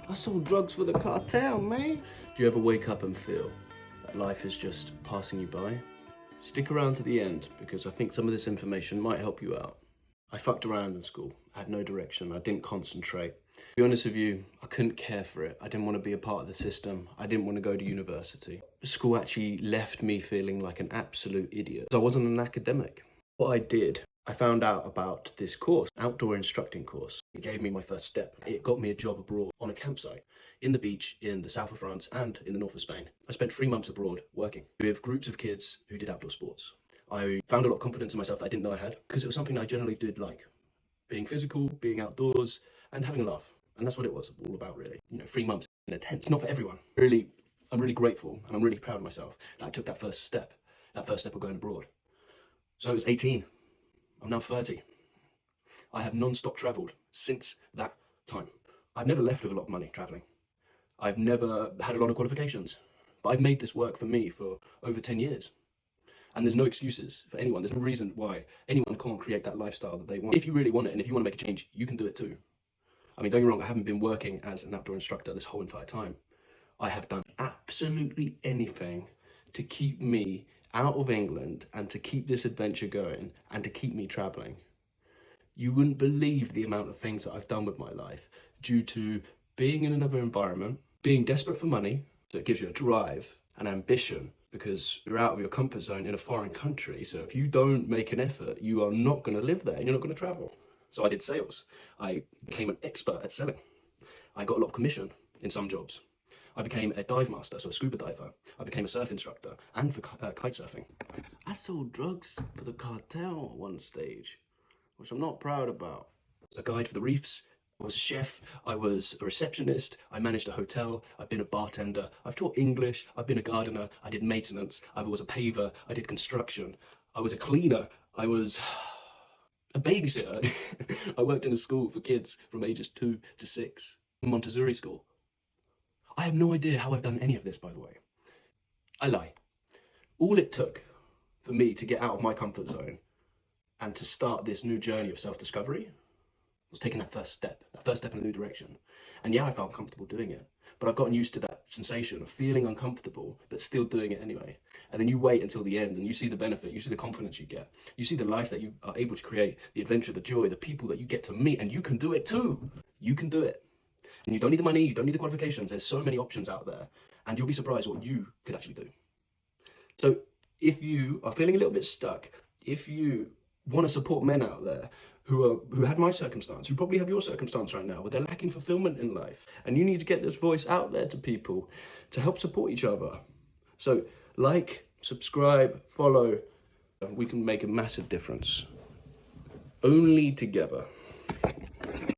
I sold drugs for the cartel, man. Do you ever wake up and feel that life is just passing you by? Stick around to the end, because I think some of this information might help you out. I fucked around in school. I had no direction. I didn't concentrate. To be honest with you, I couldn't care for it. I didn't want to be a part of the system. I didn't want to go to university. School actually left me feeling like an absolute idiot. I wasn't an academic. What I did, I found out about this course, outdoor instructing course. It gave me my first step. It got me a job abroad on a campsite in the beach in the south of France and in the north of Spain. I spent 3 months abroad working with groups of kids who did outdoor sports. I found a lot of confidence in myself that I didn't know I had, because it was something I generally did like. Being physical, being outdoors, and having a laugh. And that's what it was all about, really. 3 months in a tent. It's not for everyone. I'm really grateful and I'm really proud of myself that I took that first step of going abroad. So I was 18. I'm now 30. I have non-stop travelled since that time. I've never left with a lot of money travelling. I've never had a lot of qualifications. But I've made this work for me for over 10 years. And there's no excuses for anyone. There's no reason why anyone can't create that lifestyle that they want. If you really want it and if you want to make a change, you can do it too. I mean, don't get me wrong, I haven't been working as an outdoor instructor this whole entire time. I have done absolutely anything to keep me out of England and to keep this adventure going and to keep me traveling. You wouldn't believe the amount of things that I've done with my life due to being in another environment, being desperate for money, that gives you a drive, an ambition, because you're out of your comfort zone in a foreign country. So if you don't make an effort, you are not going to live there and you're not going to travel. So I did sales. I became an expert at selling. I got a lot of commission in some jobs. I became a dive master, so a scuba diver. I became a surf instructor and for kite surfing. I sold drugs for the cartel at one stage, which I'm not proud about. A guide for the reefs. I was a chef, I was a receptionist, I managed a hotel, I've been a bartender, I've taught English, I've been a gardener, I did maintenance, I was a paver, I did construction, I was a cleaner, I was a babysitter. I worked in a school for kids from ages 2 to 6, Montessori school. I have no idea how I've done any of this, by the way. I lie. All it took for me to get out of my comfort zone and to start this new journey of self-discovery was taking that first step in a new direction. And yeah, I felt comfortable doing it, but I've gotten used to that sensation of feeling uncomfortable, but still doing it anyway. And then you wait until the end and you see the benefit, you see the confidence you get, you see the life that you are able to create, the adventure, the joy, the people that you get to meet, and you can do it too. You can do it. And you don't need the money, you don't need the qualifications. There's so many options out there, and you'll be surprised what you could actually do. So if you are feeling a little bit stuck, if you want to support men out there who had my circumstance, who probably have your circumstance right now, where they're lacking fulfillment in life, and you need to get this voice out there to people to help support each other. So like, subscribe, follow, and we can make a massive difference. Only together.